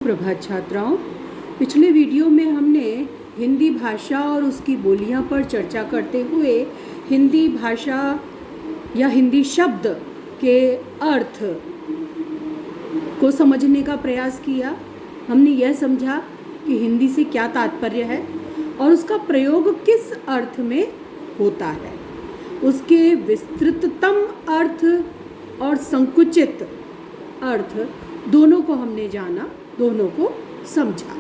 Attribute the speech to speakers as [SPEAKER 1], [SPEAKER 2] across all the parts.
[SPEAKER 1] सुप्रभात छात्राओं। पिछले वीडियो में हमने हिंदी भाषा और उसकी बोलियां पर चर्चा करते हुए हिंदी भाषा या हिंदी शब्द के अर्थ को समझने का प्रयास किया। हमने यह समझा कि हिंदी से क्या तात्पर्य है और उसका प्रयोग किस अर्थ में होता है, उसके विस्तृततम अर्थ और संकुचित अर्थ दोनों को हमने जाना, दोनों को समझा।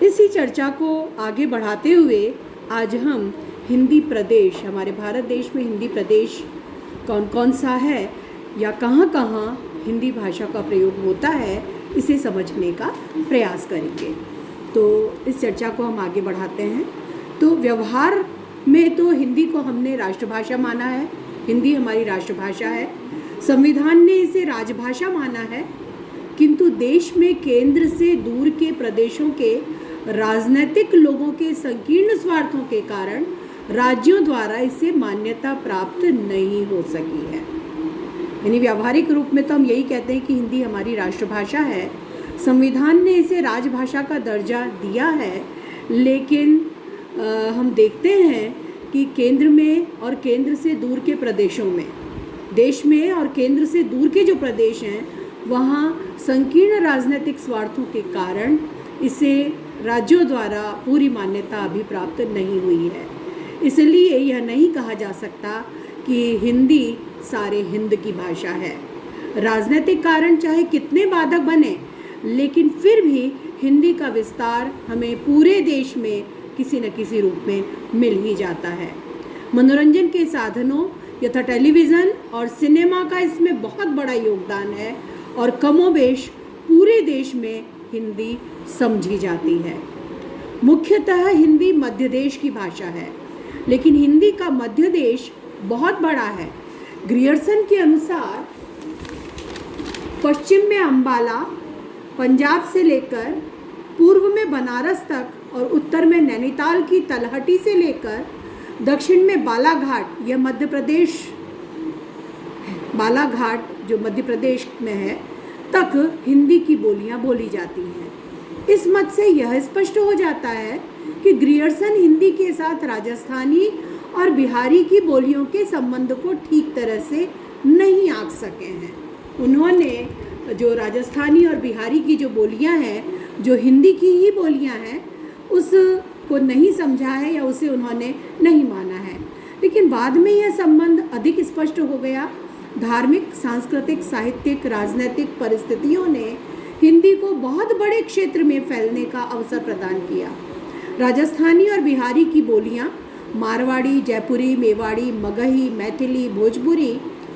[SPEAKER 1] इसी चर्चा को आगे बढ़ाते हुए आज हम हिंदी प्रदेश, हमारे भारत देश में हिंदी प्रदेश कौन कौन सा है या कहाँ कहाँ हिंदी भाषा का प्रयोग होता है, इसे समझने का प्रयास करेंगे। तो इस चर्चा को हम आगे बढ़ाते हैं। तो व्यवहार में तो हिंदी को हमने राष्ट्रभाषा माना है, हिंदी हमारी राष्ट्रभाषा है। संविधान ने इसे राजभाषा माना है, किंतु देश में केंद्र से दूर के प्रदेशों के राजनीतिक लोगों के संकीर्ण स्वार्थों के कारण राज्यों द्वारा इसे मान्यता प्राप्त नहीं हो सकी है। यानी व्यावहारिक रूप में तो हम यही कहते हैं कि हिंदी हमारी राष्ट्रभाषा है। संविधान ने इसे राजभाषा का दर्जा दिया है, लेकिन हम देखते हैं कि केंद्र में और केंद्र से दूर के प्रदेशों में, देश में और केंद्र से दूर के जो प्रदेश हैं, वहाँ संकीर्ण राजनीतिक स्वार्थों के कारण इसे राज्यों द्वारा पूरी मान्यता अभी प्राप्त नहीं हुई है। इसलिए यह नहीं कहा जा सकता कि हिंदी सारे हिंद की भाषा है। राजनीतिक कारण चाहे कितने बाधक बने, लेकिन फिर भी हिंदी का विस्तार हमें पूरे देश में किसी न किसी रूप में मिल ही जाता है। मनोरंजन के साधनों यथा टेलीविज़न और सिनेमा का इसमें बहुत बड़ा योगदान है और कमोबेश पूरे देश में हिंदी समझी जाती है। मुख्यतः हिंदी मध्य देश की भाषा है, लेकिन हिंदी का मध्य देश बहुत बड़ा है। ग्रियर्सन के अनुसार पश्चिम में अंबाला, पंजाब से लेकर पूर्व में बनारस तक और उत्तर में नैनीताल की तलहटी से लेकर दक्षिण में बालाघाट, यह मध्य प्रदेश, बालाघाट जो मध्य प्रदेश में है, तक हिंदी की बोलियां बोली जाती हैं। इस मत से यह स्पष्ट हो जाता है कि ग्रियर्सन हिंदी के साथ राजस्थानी और बिहारी की बोलियों के संबंध को ठीक तरह से नहीं आंक सके हैं। उन्होंने जो राजस्थानी और बिहारी की जो बोलियां हैं, जो हिंदी की ही बोलियां हैं, उसको नहीं समझा है या उसे उन्होंने नहीं माना है। लेकिन बाद में यह संबंध अधिक स्पष्ट हो गया। धार्मिक, सांस्कृतिक, साहित्यिक, राजनीतिक परिस्थितियों ने हिंदी को बहुत बड़े क्षेत्र में फैलने का अवसर प्रदान किया। राजस्थानी और बिहारी की बोलियां मारवाड़ी, जयपुरी, मेवाड़ी, मगही, मैथिली, भोजपुरी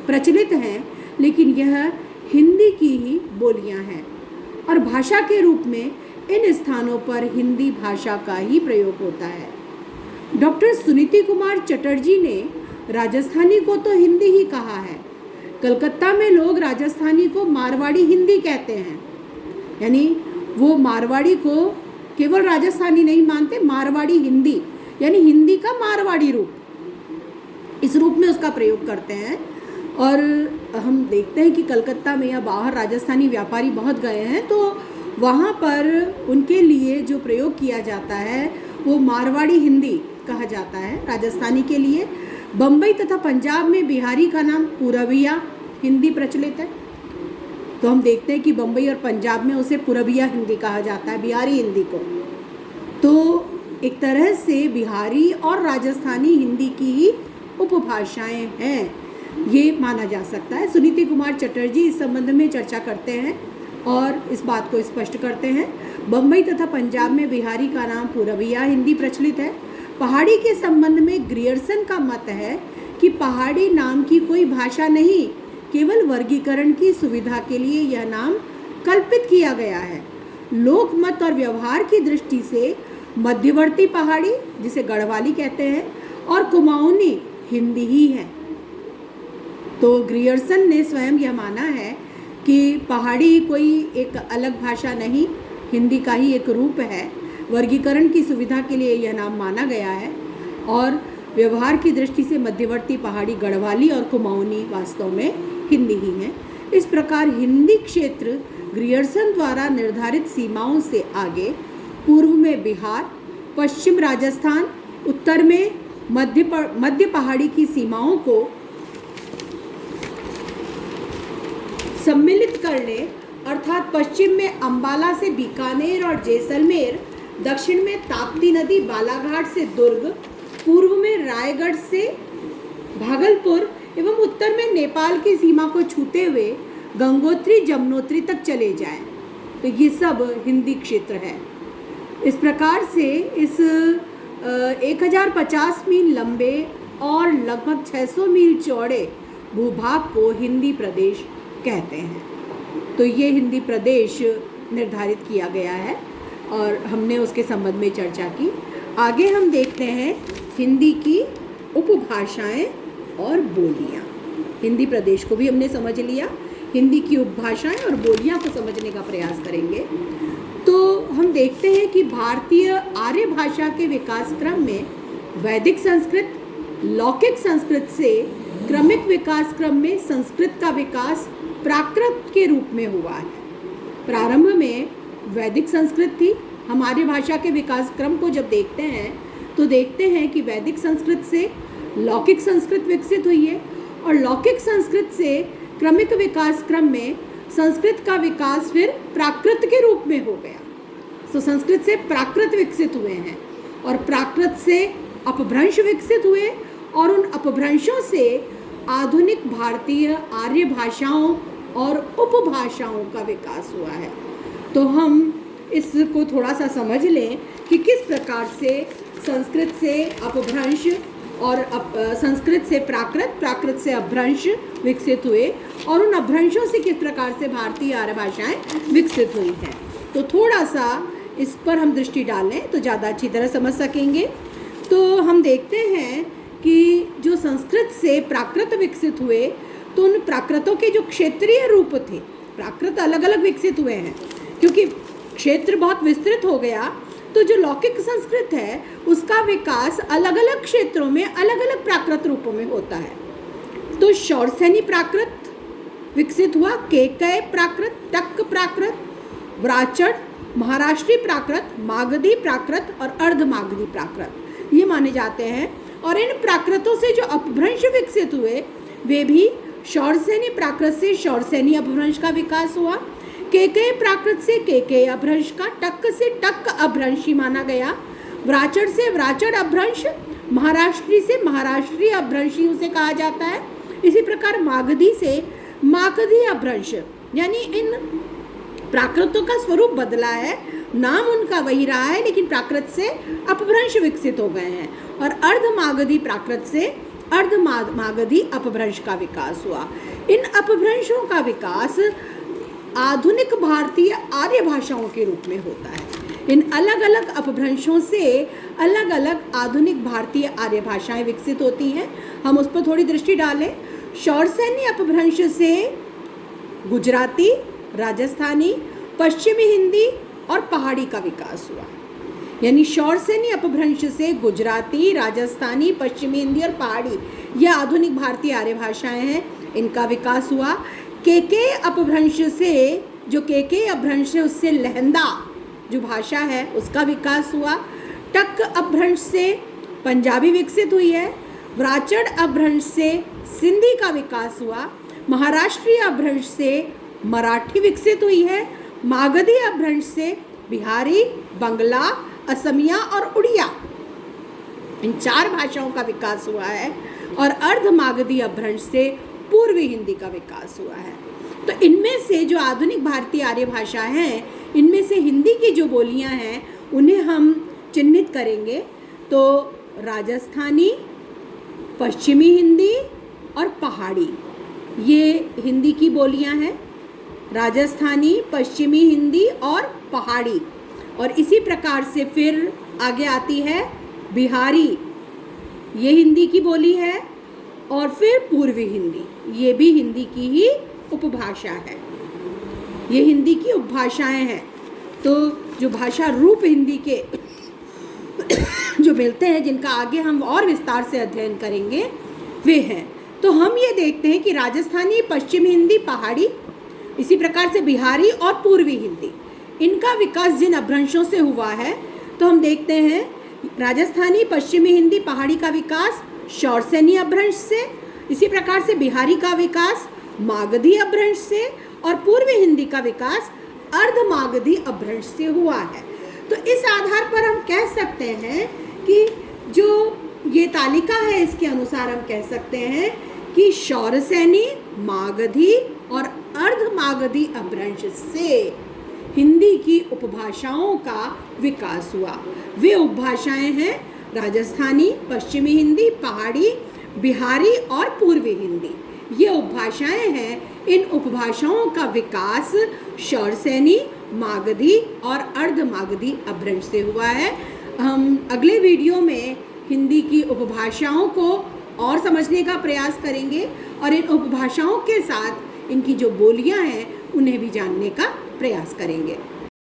[SPEAKER 1] प्रचलित हैं, लेकिन यह हिंदी की ही बोलियां हैं और भाषा के रूप में इन स्थानों पर हिंदी भाषा का ही प्रयोग होता है। डॉक्टर सुनीति कुमार चटर्जी ने राजस्थानी को तो हिंदी ही कहा है। कलकत्ता में लोग राजस्थानी को मारवाड़ी हिंदी कहते हैं, यानी वो मारवाड़ी को केवल राजस्थानी नहीं मानते, मारवाड़ी हिंदी, यानी हिंदी का मारवाड़ी रूप, इस रूप में उसका प्रयोग करते हैं। और हम देखते हैं कि कलकत्ता में या बाहर राजस्थानी व्यापारी बहुत गए हैं, तो वहाँ पर उनके लिए जो प्रयोग किया जाता है वो मारवाड़ी हिंदी कहा जाता है राजस्थानी के लिए। बम्बई तथा पंजाब में बिहारी का नाम पुरबिया हिंदी प्रचलित है, तो हम देखते हैं कि बम्बई और पंजाब में उसे पुरबिया हिंदी कहा जाता है, बिहारी हिंदी को। तो एक तरह से बिहारी और राजस्थानी हिंदी की ही उपभाषाएं हैं, ये माना जा सकता है। सुनीति कुमार चटर्जी इस संबंध में चर्चा करते हैं और इस बात को स्पष्ट करते हैं। बम्बई तथा पंजाब में बिहारी का नाम पुरबिया हिंदी प्रचलित है। पहाड़ी के संबंध में ग्रियर्सन का मत है कि पहाड़ी नाम की कोई भाषा नहीं, केवल वर्गीकरण की सुविधा के लिए यह नाम कल्पित किया गया है। लोकमत और व्यवहार की दृष्टि से मध्यवर्ती पहाड़ी, जिसे गढ़वाली कहते हैं, और कुमाऊनी हिंदी ही है। तो ग्रियर्सन ने स्वयं यह माना है कि पहाड़ी कोई एक अलग भाषा नहीं, हिंदी का ही एक रूप है। वर्गीकरण की सुविधा के लिए यह नाम माना गया है और व्यवहार की दृष्टि से मध्यवर्ती पहाड़ी गढ़वाली और कुमाऊनी वास्तव में हिंदी ही है। इस प्रकार हिंदी क्षेत्र ग्रियर्सन द्वारा निर्धारित सीमाओं से आगे पूर्व में बिहार, पश्चिम राजस्थान, उत्तर में मध्य पहाड़ी की सीमाओं को सम्मिलित करने अर्थात पश्चिम में अंबाला से बीकानेर और जैसलमेर, दक्षिण में ताप्ती नदी बालाघाट से दुर्ग, पूर्व में रायगढ़ से भागलपुर एवं उत्तर में नेपाल की सीमा को छूते हुए गंगोत्री जमुनोत्री तक चले जाएं। तो ये सब हिंदी क्षेत्र है। इस प्रकार से इस 1050 मील लंबे और लगभग 600 मील चौड़े भूभाग को हिंदी प्रदेश कहते हैं। तो ये हिंदी प्रदेश निर्धारित किया गया है और हमने उसके संबंध में चर्चा की। आगे हम देखते हैं हिंदी की उपभाषाएं और बोलियां। हिंदी प्रदेश को भी हमने समझ लिया, हिंदी की उपभाषाएं और बोलियां को समझने का प्रयास करेंगे। तो हम देखते हैं कि भारतीय आर्य भाषा के विकास क्रम में वैदिक संस्कृत, लौकिक संस्कृत से क्रमिक विकास क्रम में संस्कृत का विकास प्राकृत के रूप में हुआ है। प्रारंभ में वैदिक संस्कृत थी। हमारी भाषा के विकास क्रम को जब देखते हैं तो देखते हैं कि वैदिक संस्कृत से लौकिक संस्कृत विकसित हुई है और लौकिक संस्कृत से क्रमिक विकास क्रम में संस्कृत का विकास फिर प्राकृत के रूप में हो गया। तो संस्कृत से प्राकृत विकसित हुए हैं और प्राकृत से अपभ्रंश विकसित हुए और उन अपभ्रंशों से आधुनिक भारतीय आर्य भाषाओं और उपभाषाओं का विकास हुआ है। तो हम इसको थोड़ा सा समझ लें कि किस प्रकार से संस्कृत से अपभ्रंश और संस्कृत से प्राकृत, प्राकृत से अपभ्रंश विकसित हुए और उन अपभ्रंशों से किस प्रकार से भारतीय आर्य भाषाएं विकसित हुई हैं। तो थोड़ा सा इस पर हम दृष्टि डालें तो ज़्यादा अच्छी तरह समझ सकेंगे। तो हम देखते हैं कि जो संस्कृत से प्राकृत विकसित हुए तो उन प्राकृतों के जो क्षेत्रीय रूप थे, प्राकृत अलग अलग विकसित हुए हैं क्योंकि क्षेत्र बहुत विस्तृत हो गया। तो जो लौकिक संस्कृत है उसका विकास अलग अलग क्षेत्रों में अलग अलग प्राकृत रूपों में होता है। तो शौरसेनी प्राकृत विकसित हुआ, केकय प्राकृत, टक्क प्राकृत, व्राचड़, महाराष्ट्री प्राकृत, मागधी प्राकृत और अर्धमागधी प्राकृत ये माने जाते हैं। और इन प्राकृतों से जो अपभ्रंश विकसित हुए वे भी शौरसेनी प्राकृत से शौरसेनी अपभ्रंश का विकास हुआ, केकय प्राकृत से केकय अपभ्रंश का, टक्क से टक्क अपभ्रंशी माना गया, व्राचड़ से व्राचड़ अपभ्रंश, महाराष्ट्री से महाराष्ट्री अपभ्रंशी उसे कहा जाता है। इसी प्रकार मागधी से मागधी अपभ्रंश, यानी इन प्राकृतों का स्वरूप बदला है, नाम उनका वही रहा है लेकिन प्राकृत से अपभ्रंश विकसित हो गए हैं। और अर्धमागधी प्राकृत से अर्धमागधी अपभ्रंश का विकास हुआ। इन अपभ्रंशों का विकास आधुनिक भारतीय आर्य भाषाओं के रूप में होता है। इन अलग अलग अपभ्रंशों से अलग अलग आधुनिक भारतीय आर्य भाषाएं विकसित होती हैं। हम उस पर थोड़ी दृष्टि डालें। शौरसेनी अपभ्रंश से गुजराती, राजस्थानी, पश्चिमी हिंदी और पहाड़ी का विकास हुआ। यानी शौरसेनी अपभ्रंश से गुजराती, राजस्थानी, पश्चिमी हिंदी और पहाड़ी ये आधुनिक भारतीय आर्य भाषाएं हैं, इनका विकास हुआ। केके अपभ्रंश से जो केके अपभ्रंश है उससे लहंदा जो भाषा है उसका विकास हुआ। टक अपभ्रंश से पंजाबी विकसित हुई है। व्राचड़ अपभ्रंश से सिंधी का विकास हुआ। महाराष्ट्रीय अपभ्रंश से मराठी विकसित हुई है। मागधी अपभ्रंश से बिहारी, बंगला, असमिया और उड़िया इन 4 भाषाओं का विकास हुआ है। और अर्धमागधी अपभ्रंश से पूर्वी हिंदी का विकास हुआ है। तो इनमें से जो आधुनिक भारतीय आर्य भाषा हैं, इनमें से हिंदी की जो बोलियां हैं उन्हें हम चिन्हित करेंगे। तो राजस्थानी, पश्चिमी हिंदी और पहाड़ी ये हिंदी की बोलियां हैं। राजस्थानी, पश्चिमी हिंदी और पहाड़ी। और इसी प्रकार से फिर आगे आती है बिहारी, ये हिंदी की बोली है। और फिर पूर्वी हिंदी, ये भी हिंदी की ही उपभाषा है। ये हिंदी की उपभाषाएं हैं। तो जो भाषा रूप हिंदी के जो मिलते हैं, जिनका आगे हम और विस्तार से अध्ययन करेंगे, वे हैं। तो हम ये देखते हैं कि राजस्थानी, पश्चिमी हिंदी, पहाड़ी, इसी प्रकार से बिहारी और पूर्वी हिंदी, इनका विकास जिन अपभ्रंशों से हुआ है, तो हम देखते हैं राजस्थानी पश्चिमी हिंदी पहाड़ी का विकास शौरसेनी अपभ्रंश से, इसी प्रकार से बिहारी का विकास मागधी अपभ्रंश से और पूर्वी हिंदी का विकास अर्धमागधी अपभ्रंश से हुआ है। तो इस आधार पर हम कह सकते हैं कि जो ये तालिका है इसके अनुसार हम कह सकते हैं कि शौरसेनी, मागधी और अर्धमागधी अपभ्रंश से हिंदी की उपभाषाओं का विकास हुआ। वे उपभाषाएं हैं राजस्थानी, पश्चिमी हिंदी, पहाड़ी, बिहारी और पूर्वी हिंदी। ये उपभाषाएं हैं। इन उपभाषाओं का विकास शौरसेनी, मागधी और अर्धमागधी अपभ्रंश से हुआ है। हम अगले वीडियो में हिंदी की उपभाषाओं को और समझने का प्रयास करेंगे और इन उपभाषाओं के साथ इनकी जो बोलियां हैं उन्हें भी जानने का प्रयास करेंगे।